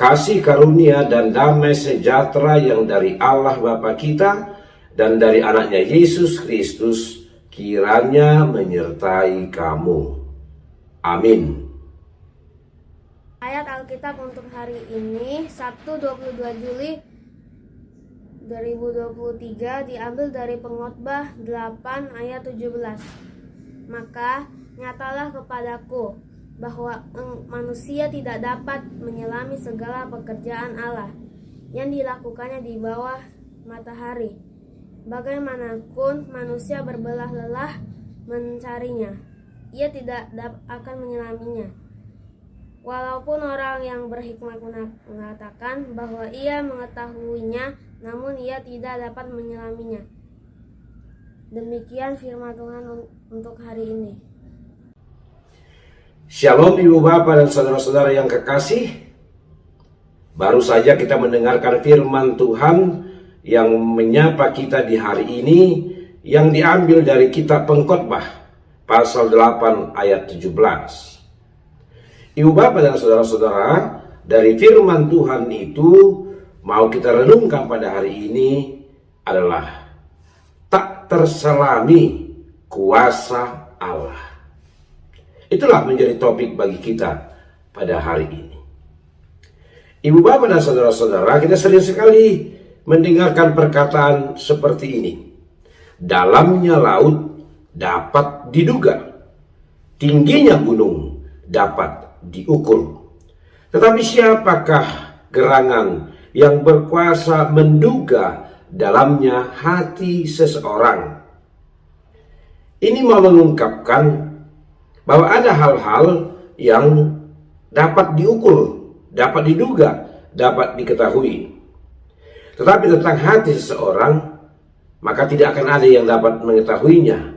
Kasih karunia dan damai sejahtera yang dari Allah Bapa kita dan dari anaknya Yesus Kristus kiranya menyertai kamu. Amin. Ayat Alkitab untuk hari ini, Sabtu 22 Juli 2023, diambil dari Pengkhotbah 8 ayat 17. Maka nyatalah kepadaku bahwa manusia tidak dapat menyelami segala pekerjaan Allah yang dilakukannya di bawah matahari. Bagaimanapun manusia berbelah-lelah mencarinya, ia tidak akan menyelaminya. Walaupun orang yang berhikmat mengatakan bahwa ia mengetahuinya, namun ia tidak dapat menyelaminya. Demikian firman Tuhan untuk hari ini. Shalom Ibu Bapak dan saudara-saudara yang kekasih. Baru saja kita mendengarkan firman Tuhan yang menyapa kita di hari ini, yang diambil dari kitab Pengkhotbah pasal 8 ayat 17. Ibu Bapak dan saudara-saudara, dari firman Tuhan itu mau kita renungkan pada hari ini adalah tak terselami kuasa Allah. Itulah menjadi topik bagi kita pada hari ini. Ibu Bapak dan saudara-saudara, kita sering sekali mendengarkan perkataan seperti ini. Dalamnya laut dapat diduga, tingginya gunung dapat diukur. Tetapi siapakah gerangan yang berkuasa menduga dalamnya hati seseorang? Ini mau mengungkapkan bahwa ada hal-hal yang dapat diukur, dapat diduga, dapat diketahui. Tetapi tentang hati seseorang, maka tidak akan ada yang dapat mengetahuinya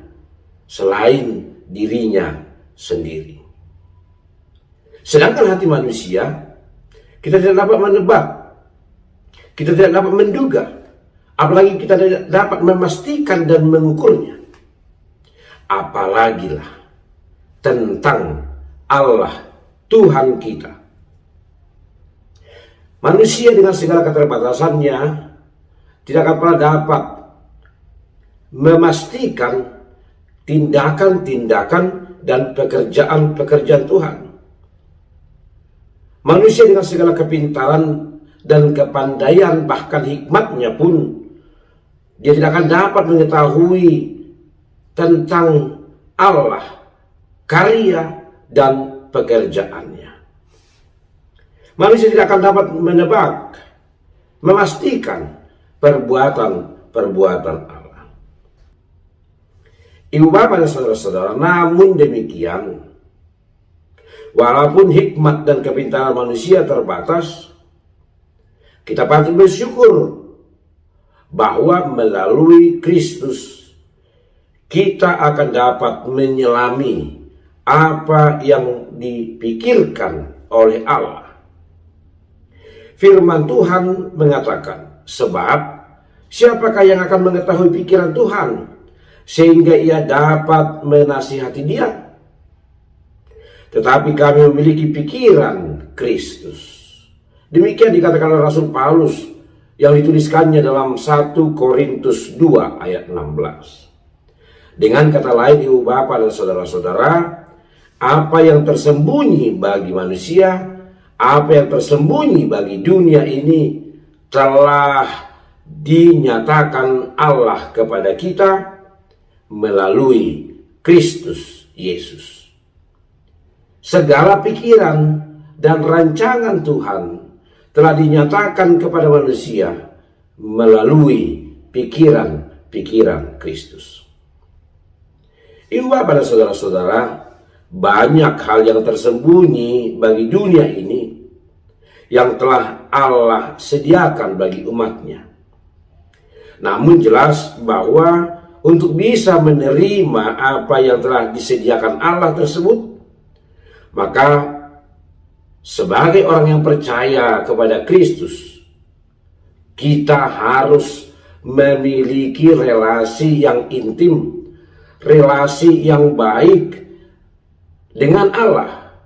selain dirinya sendiri. Sedangkan hati manusia, kita tidak dapat menebak, kita tidak dapat menduga, apalagi kita tidak dapat memastikan dan mengukurnya. Apalagilah tentang Allah Tuhan kita. Manusia dengan segala keterbatasannya tidak akan pernah dapat memastikan tindakan-tindakan dan pekerjaan-pekerjaan Tuhan. Manusia dengan segala kepintaran dan kepandaian, bahkan hikmatnya pun, dia tidak akan dapat mengetahui tentang Allah, karya dan pekerjaannya. Manusia tidak akan dapat menebak, memastikan perbuatan Allah. Ibu Bapak dan saudara-saudara, namun demikian, walaupun hikmat dan kepintaran manusia terbatas, kita patut bersyukur bahwa melalui Kristus kita akan dapat menyelami apa yang dipikirkan oleh Allah. Firman Tuhan mengatakan, sebab siapakah yang akan mengetahui pikiran Tuhan sehingga ia dapat menasihati dia? Tetapi kami memiliki pikiran Kristus. Demikian dikatakan oleh Rasul Paulus yang dituliskannya dalam 1 Korintus 2 ayat 16. Dengan kata lain, Ibu Bapak dan saudara-saudara, apa yang tersembunyi bagi manusia, apa yang tersembunyi bagi dunia ini telah dinyatakan Allah kepada kita melalui Kristus Yesus. Segala pikiran dan rancangan Tuhan telah dinyatakan kepada manusia melalui pikiran-pikiran Kristus. Ibu pada saudara-saudara, banyak hal yang tersembunyi bagi dunia ini yang telah Allah sediakan bagi umatnya. Namun jelas bahwa untuk bisa menerima apa yang telah disediakan Allah tersebut, maka sebagai orang yang percaya kepada Kristus, kita harus memiliki relasi yang intim, relasi yang baik dengan Allah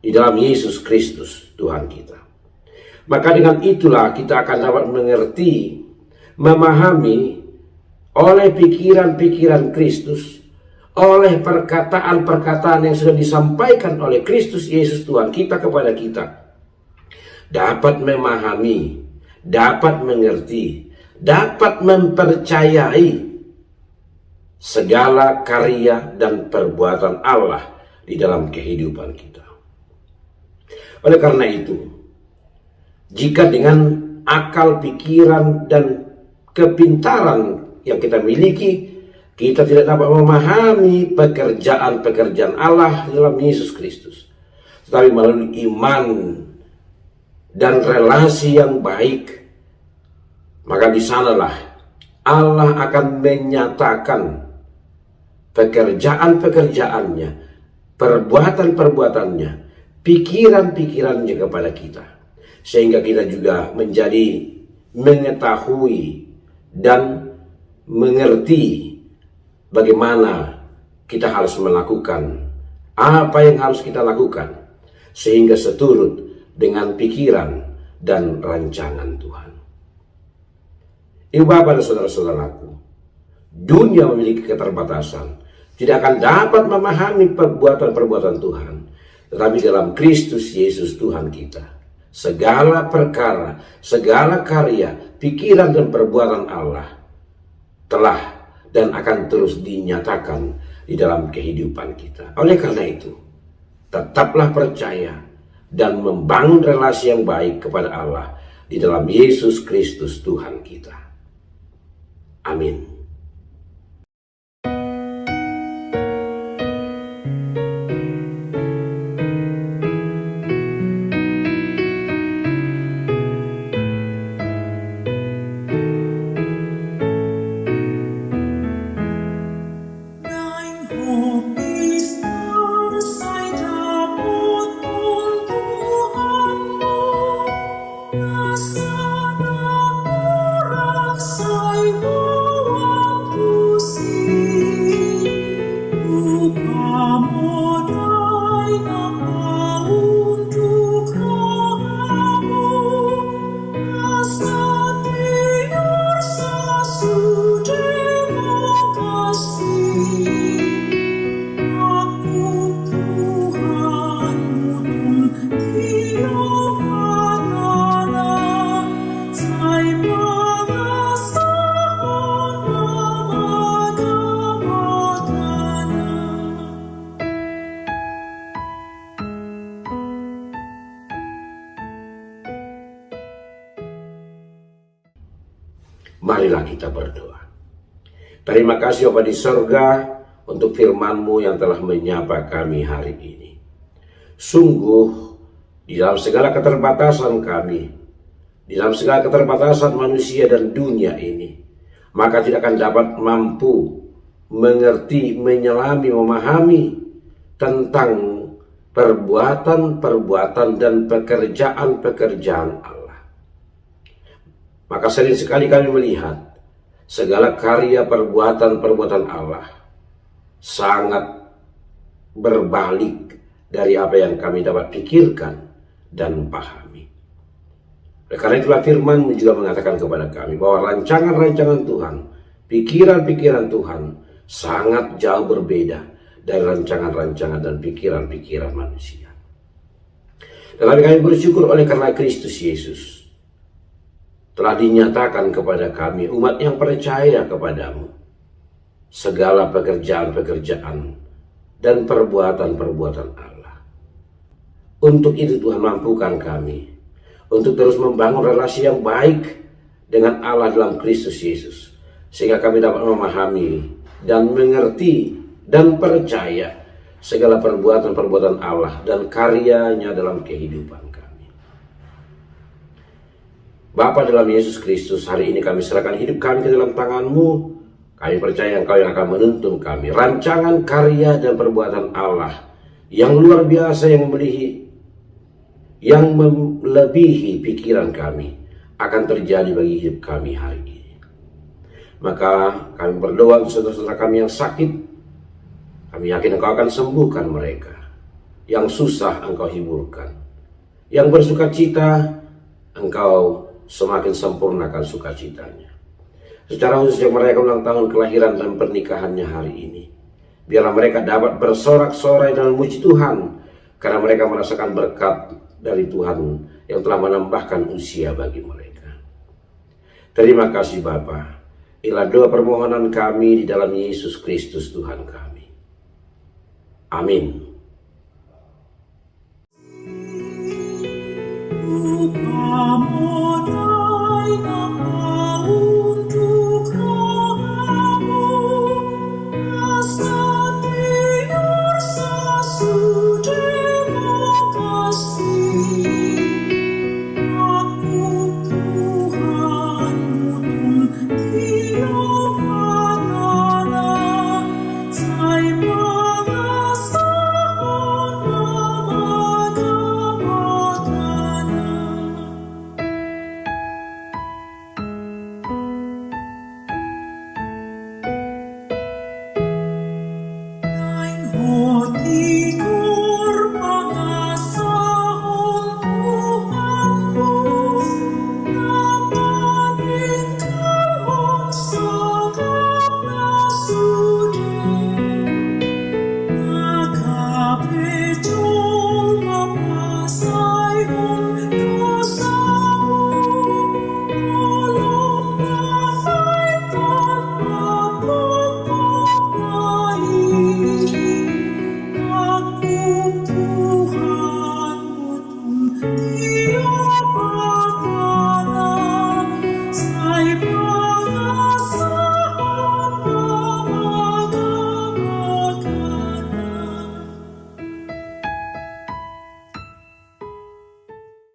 di dalam Yesus Kristus Tuhan kita. Maka dengan itulah kita akan dapat mengerti, memahami oleh pikiran-pikiran Kristus, oleh perkataan-perkataan yang sudah disampaikan oleh Kristus Yesus Tuhan kita kepada kita, dapat memahami, dapat mengerti, dapat mempercayai segala karya dan perbuatan Allah di dalam kehidupan kita. Oleh karena itu, jika dengan akal, pikiran, dan kepintaran yang kita miliki, kita tidak dapat memahami pekerjaan-pekerjaan Allah dalam Yesus Kristus, tetapi melalui iman dan relasi yang baik, maka di sanalah Allah akan menyatakan pekerjaan-pekerjaannya, perbuatan-perbuatannya, pikiran-pikirannya kepada kita, sehingga kita juga menjadi mengetahui dan mengerti bagaimana kita harus melakukan apa yang harus kita lakukan, sehingga seturut dengan pikiran dan rancangan Tuhan. Ibu bapak dan saudara-saudaraku, dunia memiliki keterbatasan, tidak akan dapat memahami perbuatan-perbuatan Tuhan. Tetapi dalam Kristus Yesus Tuhan kita, segala perkara, segala karya, pikiran dan perbuatan Allah telah dan akan terus dinyatakan di dalam kehidupan kita. Oleh karena itu, tetaplah percaya dan membangun relasi yang baik kepada Allah di dalam Yesus Kristus Tuhan kita. Amin. Marilah kita berdoa. Terima kasih Bapa di sorga untuk firman-Mu yang telah menyapa kami hari ini. Sungguh di dalam segala keterbatasan kami, di dalam segala keterbatasan manusia dan dunia ini, maka tidak akan dapat mampu mengerti, menyelami, memahami tentang perbuatan-perbuatan dan pekerjaan-pekerjaan Allah. Maka sering sekali kami melihat segala karya perbuatan-perbuatan Allah sangat berbalik dari apa yang kami dapat pikirkan dan pahami. Karena itulah firman-Mu juga mengatakan kepada kami bahwa rancangan-rancangan Tuhan, pikiran-pikiran Tuhan sangat jauh berbeda dari rancangan-rancangan dan pikiran-pikiran manusia. Dan kami bersyukur oleh karena Kristus Yesus telah dinyatakan kepada kami, umat yang percaya kepadamu, segala pekerjaan-pekerjaan dan perbuatan-perbuatan Allah. Untuk itu Tuhan mampukan kami untuk terus membangun relasi yang baik dengan Allah dalam Kristus Yesus, sehingga kami dapat memahami dan mengerti dan percaya segala perbuatan-perbuatan Allah dan karyanya dalam kehidupan kami. Bapa dalam Yesus Kristus, hari ini kami serahkan hidup kami ke dalam tangan-Mu. Kami percaya Engkau yang akan menuntun kami. Rancangan karya dan perbuatan Allah yang luar biasa, yang melebihi pikiran kami akan terjadi bagi hidup kami hari ini. Maka kami berdoa untuk saudara-saudara kami yang sakit. Kami yakin Engkau akan sembuhkan mereka. Yang susah Engkau hiburkan. Yang bersuka cita, Engkau semakin sempurnakan sukacitanya. Secara khusus yang mereka ulang tahun kelahiran dan pernikahannya hari ini, biarlah mereka dapat bersorak-sorai dan memuji Tuhan, karena mereka merasakan berkat dari Tuhan yang telah menambahkan usia bagi mereka. Terima kasih Bapa. Inilah doa permohonan kami di dalam Yesus Kristus Tuhan kami. Amin. Kamu